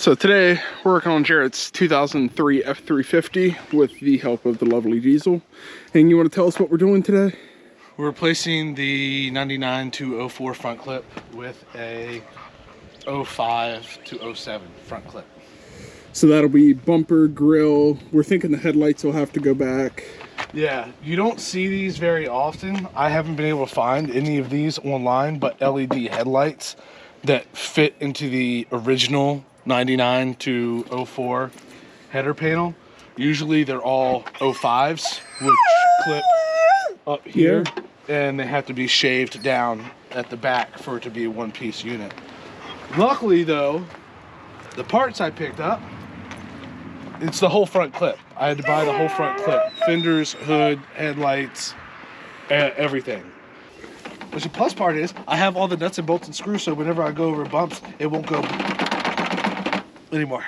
So today we're working on Jarret's 2003 F-350 with the help of the lovely Diesel. And you want to tell us what we're doing today? We're replacing the 99 to 04 front clip with a 05 to 07 front clip. So that'll be bumper, grill. We're thinking the headlights will have to go back. Yeah, you don't see these very often. I haven't been able to find any of these online, but LED headlights that fit into the original 99 to 04 header panel. Usually they're all 05s, which clip up here, and they have to be shaved down at the back for it to be a one-piece unit. Luckily though, the parts I picked up, it's the whole front clip. I had to buy the whole front clip. Fenders, hood, headlights, everything. Which the plus part is, I have all the nuts and bolts and screws, so whenever I go over bumps, it won't go anymore.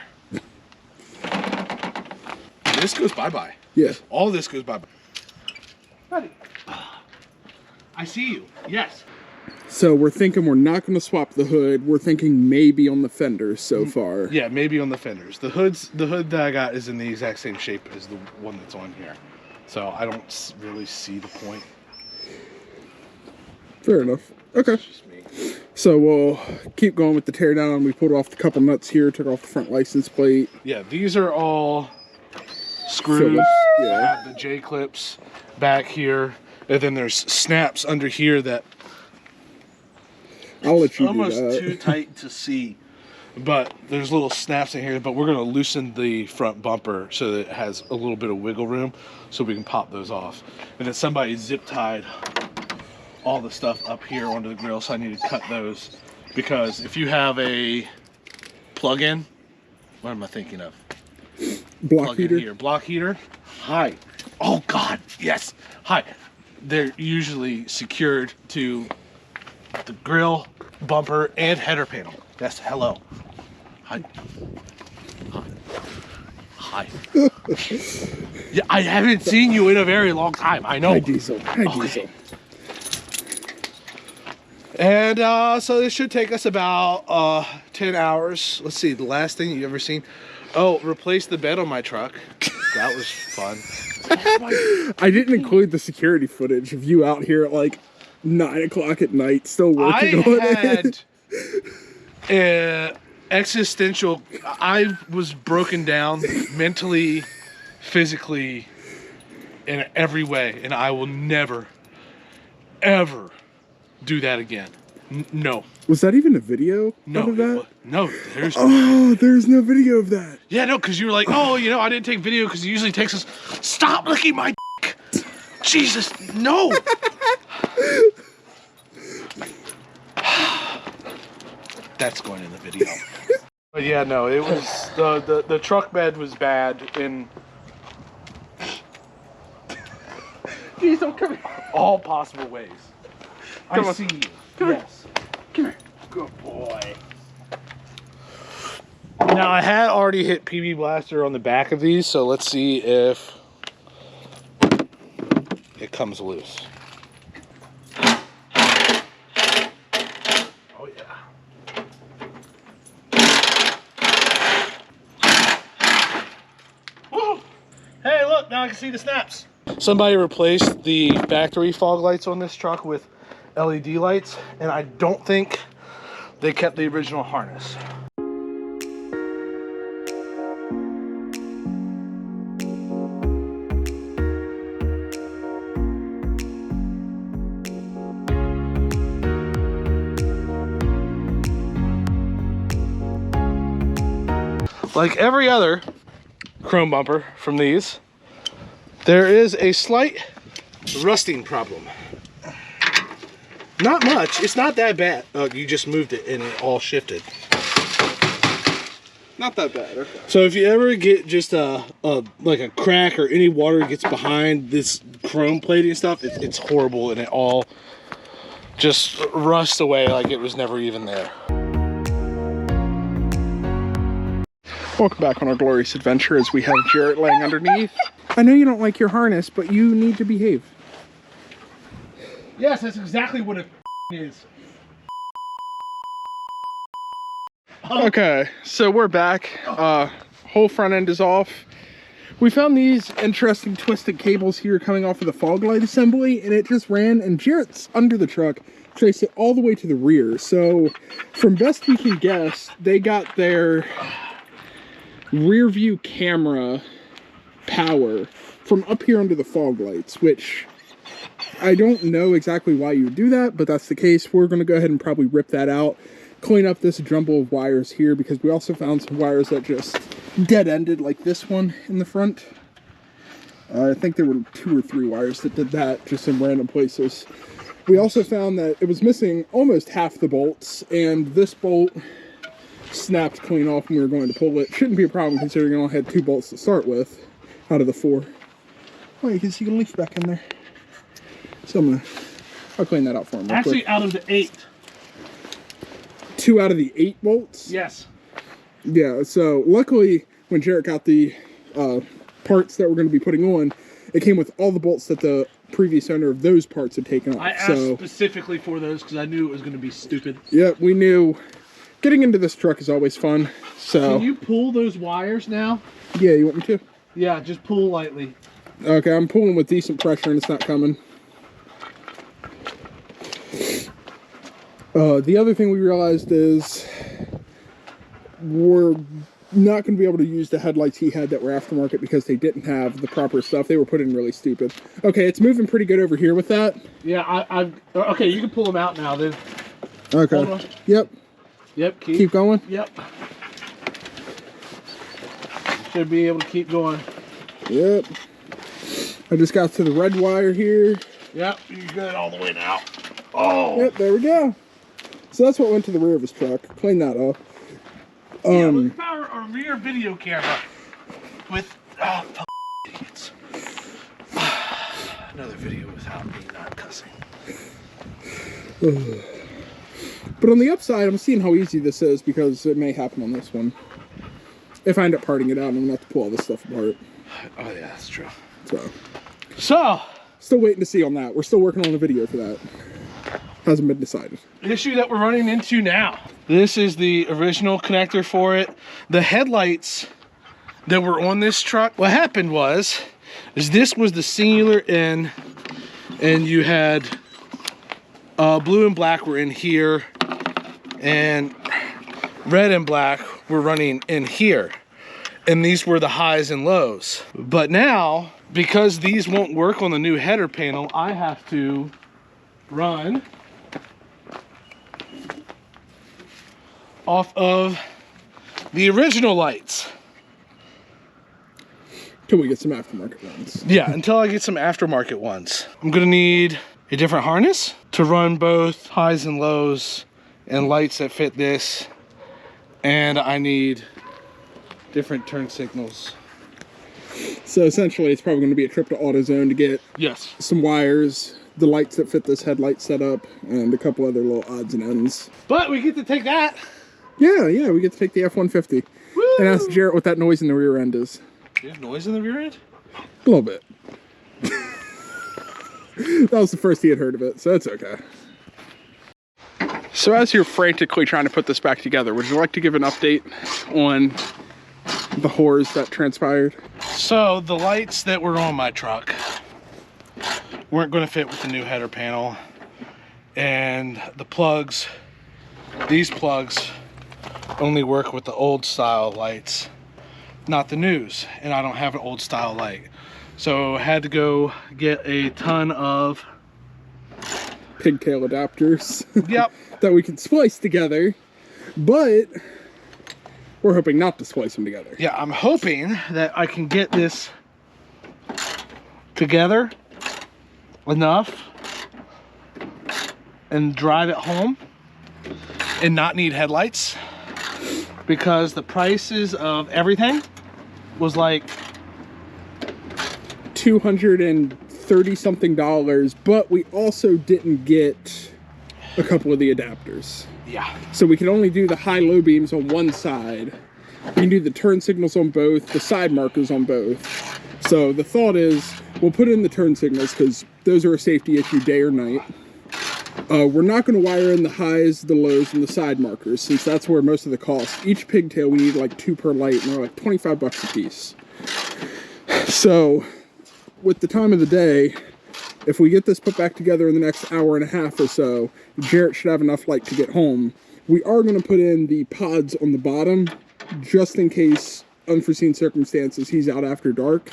This goes bye-bye. Yeah. All this goes bye-bye. Buddy, I see you. Yes. So we're thinking we're not going to swap the hood. We're thinking maybe on the fenders so far. Yeah, maybe on the fenders. The hood that I got is in the exact same shape as the one that's on here. So I don't really see the point. Fair enough. Okay. So we'll keep going with the teardown. We pulled off a couple nuts here, took off the front license plate. Yeah, these are all screws. Phillips, I have the J clips back here, and then there's snaps under here that I'll let you almost do that. too tight to see. But there's little snaps in here, but we're gonna loosen the front bumper so that it has a little bit of wiggle room so we can pop those off. And then somebody zip tied all the stuff up here onto the grill, so I need to cut those, because if you have a plug-in, what am I thinking of? Block heater? Here. Block heater. Hi. Oh God, yes. Hi. They're usually secured to the grill, bumper, and header panel. Yes, hello. Hi. Hi. Yeah, I haven't seen you in a very long time, I know. Hi, Diesel. Hi, Diesel. And so this should take us about 10 hours. Let's see, the last thing you've ever seen. Oh, replace the bed on my truck. That was fun. I didn't include the security footage of you out here at like 9 o'clock at night still working on it. I had existential, I was broken down mentally, physically, in every way, and I will never, ever do that again. No. Was that even a video of that? No, there's there's no video of that. Yeah, no, because you were like, oh, you know, I didn't take video because it usually takes us. Stop licking my dick. Jesus, no. That's going in the video. But yeah, no, it was the truck bed was bad in Diesel, come here. all possible ways. Come I on. see you. Come here. Yes. Come here. Good boy. Now I had already hit PB Blaster on the back of these, so let's see if it comes loose. Oh yeah. Woo! Hey, look, now I can see the snaps. Somebody replaced the factory fog lights on this truck with LED lights, and I don't think they kept the original harness. Like every other chrome bumper from these, there is a slight rusting problem. Not much. It's not that bad. Oh, you just moved it and it all shifted. Not that bad. Okay. So if you ever get just like a crack or any water gets behind this chrome plating and stuff, it's horrible, and it all just rusts away like it was never even there. Welcome back on our glorious adventure as we have Jarret laying underneath. I know you don't like your harness, but you need to behave. Yes, that's exactly what it is. Okay, so we're back. Whole front end is off. We found these interesting twisted cables here coming off of the fog light assembly, and it just ran, and Jarret's under the truck, traced it all the way to the rear. So from best we can guess, they got their rear view camera power from up here under the fog lights, which I don't know exactly why you would do that, but that's the case. We're going to go ahead and probably rip that out, clean up this jumble of wires here, because we also found some wires that just dead-ended, like this one in the front. I think there were 2 or 3 wires that did that, just in random places. We also found that it was missing almost half the bolts, and this bolt snapped clean off when we were going to pull it. Shouldn't be a problem considering I only had 2 bolts to start with out of the 4. Oh, you can see a leaf back in there. So I'll clean that out for him real Actually, quick. out of the 8. 2 out of the 8 bolts? Yes. Yeah, so luckily when Jarret got the parts that we're going to be putting on, it came with all the bolts that the previous owner of those parts had taken off. I asked specifically for those because I knew it was going to be stupid. Yeah, we knew getting into this truck is always fun. So can you pull those wires now? Yeah, you want me to? Yeah, just pull lightly. Okay, I'm pulling with decent pressure and it's not coming. The other thing we realized is we're not going to be able to use the headlights he had that were aftermarket because they didn't have the proper stuff. They were put in really stupid. Okay, it's moving pretty good over here with that. Yeah, okay, you can pull them out now then. Okay. Hold on. Yep. Yep, Keep going? Yep. Should be able to keep going. Yep. I just got to the red wire here. Yep, you're good all the way now. Oh. Yep, there we go. So that's what went to the rear of his truck. Clean that up. Yeah, let's power our rear video camera with idiots. Another video without me not cussing. But on the upside, I'm seeing how easy this is because it may happen on this one. If I end up parting it out, I'm gonna have to pull all this stuff apart. Oh yeah, that's true. So still waiting to see on that. We're still working on the video for that. Hasn't been decided. The issue that we're running into now. This is the original connector for it. The headlights that were on this truck, what happened was, this was the singular end, and you had blue and black were in here, and red and black were running in here. And these were the highs and lows. But now, because these won't work on the new header panel, I have to run off of the original lights. Till we get some aftermarket ones. Yeah, until I get some aftermarket ones. I'm gonna need a different harness to run both highs and lows and lights that fit this. And I need different turn signals. So essentially it's probably going to be a trip to AutoZone to get some wires, the lights that fit this headlight setup, and a couple other little odds and ends. But we get to take that. Yeah, we get to take the F-150. Woo! And ask Jarret what that noise in the rear end is. There's noise in the rear end? A little bit. That was the first he had heard of it, so it's okay. So as you're frantically trying to put this back together, would you like to give an update on the horrors that transpired? So the lights that were on my truck weren't going to fit with the new header panel, and the plugs, these plugs only work with the old style lights, not the news, and I don't have an old style light. So I had to go get a ton of pigtail adapters. Yep. That we can splice together, but we're hoping not to splice them together. Yeah, I'm hoping that I can get this together enough and drive it home and not need headlights, because the prices of everything was like $230 something, but we also didn't get a couple of the adapters. Yeah. So we can only do the high-low beams on one side. We can do the turn signals on both, the side markers on both. So the thought is we'll put in the turn signals because those are a safety issue day or night. We're not going to wire in the highs, the lows, and the side markers, since that's where most of the cost. Each pigtail, we need like 2 per light, and they're like 25 bucks a piece. So, with the time of the day, if we get this put back together in the next hour and a half or so, Jarret should have enough light to get home. We are going to put in the pods on the bottom, just in case unforeseen circumstances he's out after dark.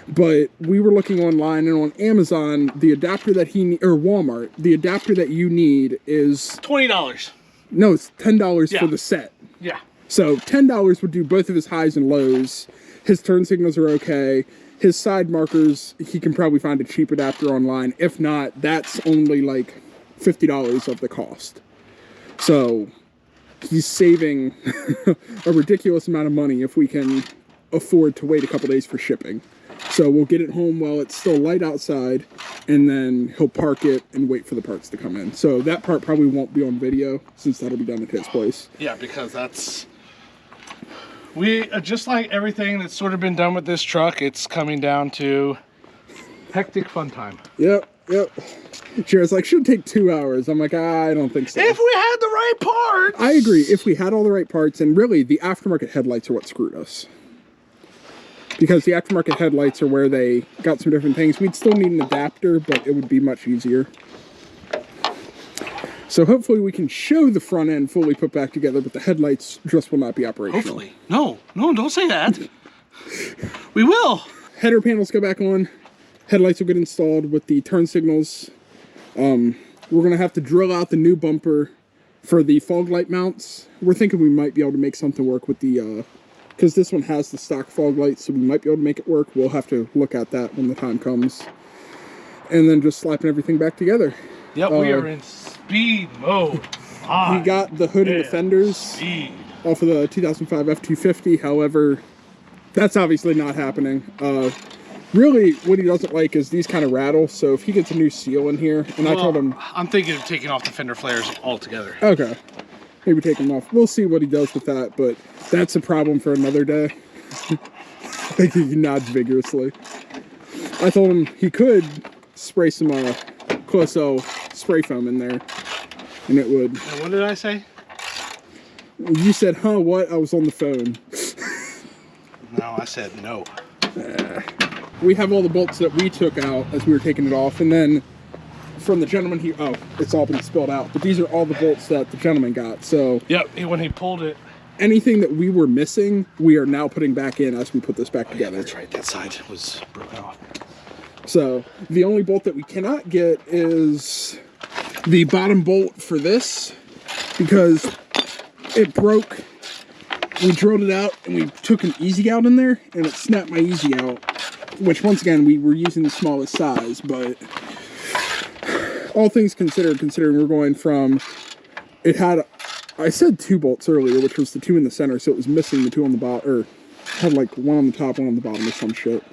But we were looking online, and on Amazon, the adapter that or Walmart, the adapter that you need is $20. No, it's $10 for the set. Yeah. So $10 would do both of his highs and lows. His turn signals are okay. His side markers, he can probably find a cheap adapter online. If not, that's only like $50 of the cost. So he's saving a ridiculous amount of money if we can afford to wait a couple days for shipping. So we'll get it home while it's still light outside, and then he'll park it and wait for the parts to come in. So that part probably won't be on video, since that'll be done at his place. Yeah, because that's... We, just like everything that's sort of been done with this truck, it's coming down to hectic fun time. Yep. Jarret's like, should take 2 hours. I'm like, I don't think so. If we had the right parts! I agree. If we had all the right parts, and really, the aftermarket headlights are what screwed us. Because the aftermarket headlights are where they got some different things. We'd still need an adapter, but it would be much easier. So hopefully we can show the front end fully put back together, but the headlights just will not be operational. Hopefully. No, don't say that. We will. Header panels go back on. Headlights will get installed with the turn signals. We're going to have to drill out the new bumper for the fog light mounts. We're thinking we might be able to make something work with the... because this one has the stock fog lights, so we might be able to make it work. We'll have to look at that when the time comes. And then just slapping everything back together. Yep, we are in speed mode. We got the hood and the fenders off of the 2005 F-350. However, that's obviously not happening. Really, what he doesn't like is these kind of rattle. So if he gets a new seal in here, and I told him... I'm thinking of taking off the fender flares altogether. Okay. Maybe take them off. We'll see what he does with that, but that's a problem for another day. I think he nods vigorously. I told him he could spray some Closel spray foam in there, and it would. And what did I say? You said, huh, what? I was on the phone. No, I said no. We have all the bolts that we took out as we were taking it off, and then from the gentleman he... Oh, it's all been spilled out. But these are all the bolts that the gentleman got, so... Yep, when he pulled it... Anything that we were missing, we are now putting back in as we put this back together. Yeah, that's right. That side was broken off. So, the only bolt that we cannot get is the bottom bolt for this, because it broke. We drilled it out, and we took an easy out in there, and it snapped my easy out, which, once again, we were using the smallest size, but... all things considered, considering we're going from, it had, I said 2 bolts earlier, which was the 2 in the center, so it was missing the 2 on the bottom, or had like 1 on the top, 1 on the bottom or some shit.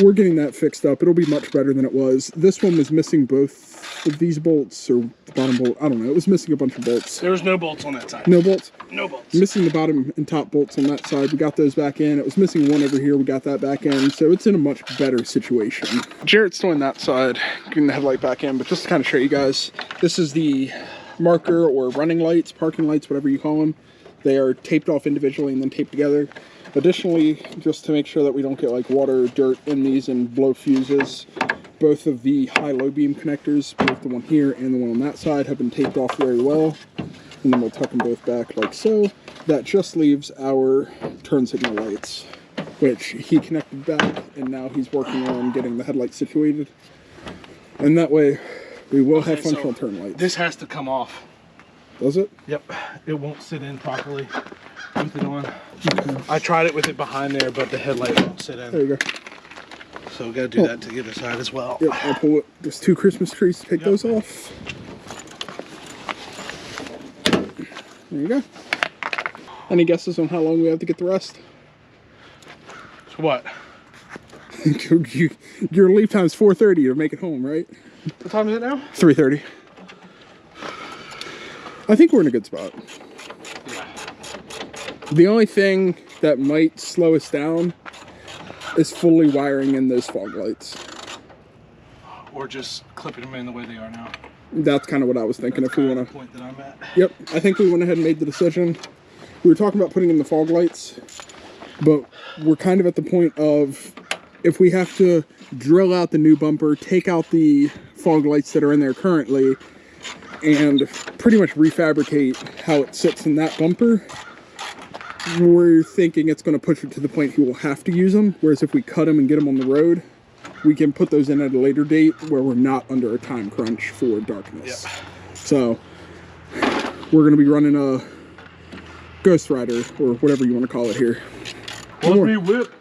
We're getting that fixed up. It'll be much better than it was. This one was missing both of these bolts, or the bottom bolt, I don't know, it was missing a bunch of bolts. There was no bolts on that side. No bolts? No bolts. Missing the bottom and top bolts on that side. We got those back in. It was missing 1 over here. We got that back in. So it's in a much better situation. Jarret's doing that side, getting the headlight back in. But just to kind of show you guys, this is the marker or running lights, parking lights, whatever you call them. They are taped off individually and then taped together. Additionally, just to make sure that we don't get like water or dirt in these and blow fuses, both of the high-low beam connectors, both the one here and the one on that side, have been taped off very well. And then we'll tuck them both back like so. That just leaves our turn signal lights, which he connected back, and now he's working on getting the headlights situated. And that way, we will have functional turn lights. This has to come off. Does it? Yep. It won't sit in properly with it on. Okay. I tried it with it behind there, but the headlight won't sit in. There you go. So we got to do that to the other side as well. Yep, I'll pull it. There's 2 Christmas trees to take those off. There you go. Any guesses on how long we have to get the rest? So what? Your leave time is 4:30 to make it home, right? What time is it now? 3:30. I think we're in a good spot. Yeah. The only thing that might slow us down is fully wiring in those fog lights. Or just clipping them in the way they are now. That's kind of what I was thinking. That's if we want the point that I'm at. Yep, I think we went ahead and made the decision. We were talking about putting in the fog lights, but we're kind of at the point of if we have to drill out the new bumper, take out the fog lights that are in there currently, and pretty much refabricate how it sits in that bumper, we're thinking it's going to push it to the point he will have to use them. Whereas if we cut them and get them on the road, we can put those in at a later date where we're not under a time crunch for darkness. Yep. So we're going to be running a Ghost Rider, or whatever you want to call it here. Watch me whip.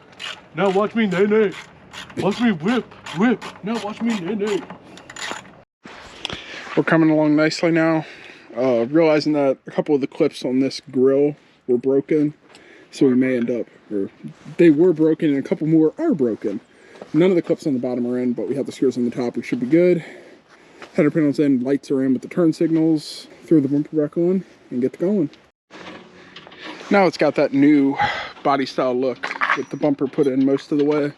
Now watch me nay-nay. Watch me whip. Now watch me nay-nay. We're coming along nicely now. Realizing that a couple of the clips on this grill were broken. So we may end up, or they were broken and a couple more are broken. None of the clips on the bottom are in, but we have the screws on the top. We should be good. Header panels in, lights are in with the turn signals. Throw the bumper back on and get to going. Now it's got that new body style look with the bumper put in most of the way.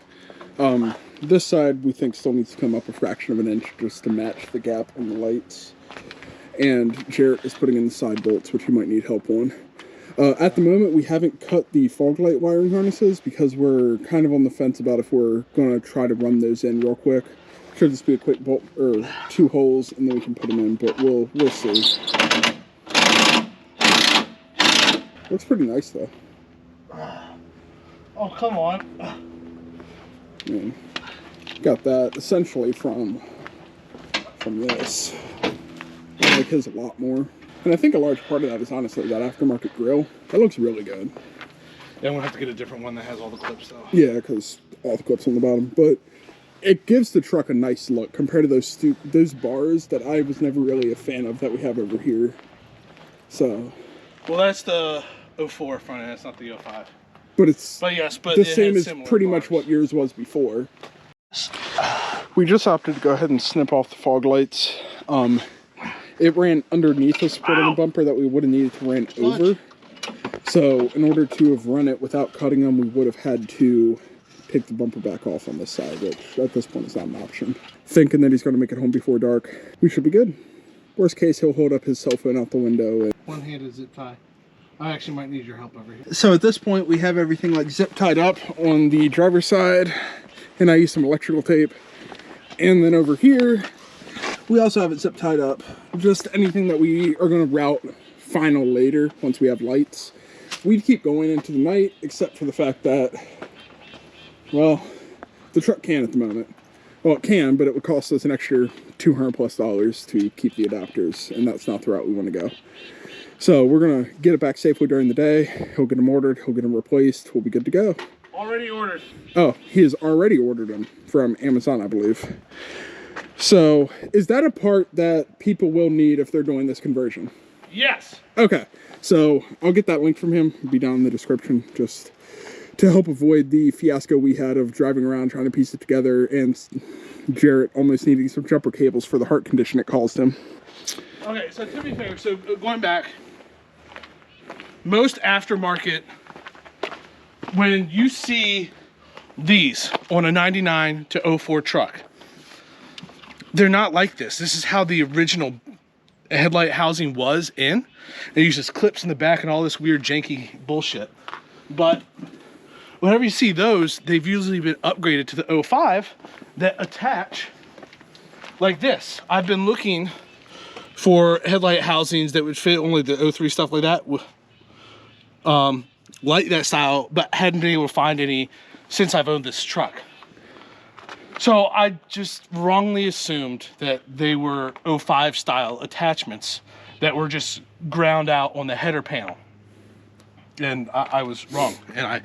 This side we think still needs to come up a fraction of an inch just to match the gap in the lights. And Jarret is putting in the side bolts, which he might need help on. At the moment, we haven't cut the fog light wiring harnesses because we're kind of on the fence about if we're going to try to run those in real quick. Should just be a quick bolt or 2 holes, and then we can put them in. But we'll see. Looks pretty nice though. Oh, come on. Yeah. Got that essentially from this. I like his a lot more. And I think a large part of that is honestly that aftermarket grill. That looks really good. Yeah, I'm gonna have to get a different one that has all the clips though. Yeah, because all the clips on the bottom. But it gives the truck a nice look compared to those bars that I was never really a fan of that we have over here. So. Well, that's the 04 front end. It's not the 05. But it's the same as pretty much what yours was before. We just opted to go ahead and snip off the fog lights. It ran underneath the split of the bumper that we would have needed to run over. So in order to have run it without cutting them, we would have had to take the bumper back off on this side, which at this point is not an option. Thinking that he's going to make it home before dark, we should be good. Worst case, he'll hold up his cell phone out the window. One-handed zip tie. I actually might need your help over here. So at this point, we have everything like zip tied up on the driver's side, and I used some electrical tape. And then over here, we also have it zip tied up. Just anything that we are going to route final later once we have lights. We'd keep going into the night, except for the fact that, well, the truck can at the moment. Well, it can, but it would cost us an extra $200+ to keep the adapters, and that's not the route we want to go. So we're going to get it back safely during the day. He'll get them ordered. He'll get them replaced. We'll be good to go. Already ordered. Oh, he has already ordered them from Amazon, I believe. So is that a part that people will need if they're doing this conversion? Yes. Okay. So I'll get that link from him. It'll be down in the description just to help avoid the fiasco we had of driving around trying to piece it together and Jarret almost needing some jumper cables for the heart condition it caused him. Okay, so to be fair, so going back, most aftermarket, when you see these on a 99 to 04 truck, they're not like this. This is how the original headlight housing was in. It uses clips in the back and all this weird janky bullshit. But whenever you see those, they've usually been upgraded to the 05 that attach like this. I've been looking for headlight housings that would fit only the 03 stuff like that, like that style, but hadn't been able to find any since I've owned this truck. So I just wrongly assumed that they were 05 style attachments that were just ground out on the header panel. And I was wrong, and I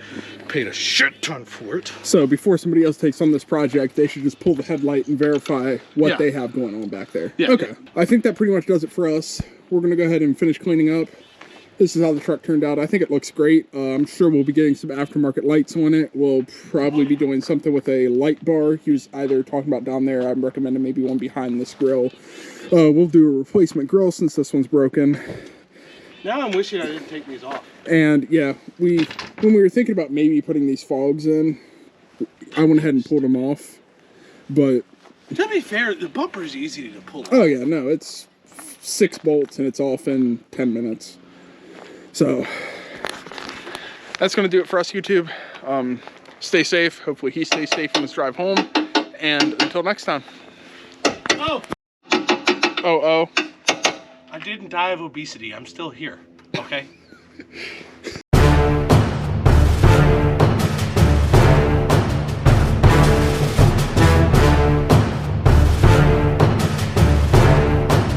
paid a shit ton for it. So before somebody else takes on this project, they should just pull the headlight and verify what they have going on back there. Yeah. Okay. I think that pretty much does it for us. We're going to go ahead and finish cleaning up. This is how the truck turned out. I think it looks great. I'm sure we'll be getting some aftermarket lights on it. We'll probably be doing something with a light bar. He was either talking about down there. I'm recommending maybe one behind this grill. We'll do a replacement grill since this one's broken. Now I'm wishing I didn't take these off. And yeah, when we were thinking about maybe putting these fogs in, I went ahead and pulled them off. But To be fair, the bumper is easy to pull. Oh yeah, no, it's 6 bolts and it's off in 10 minutes. So that's gonna do it for us, YouTube. Stay safe. Hopefully he stays safe on his drive home. And until next time. Oh. Oh. I didn't die of obesity. I'm still here. Okay.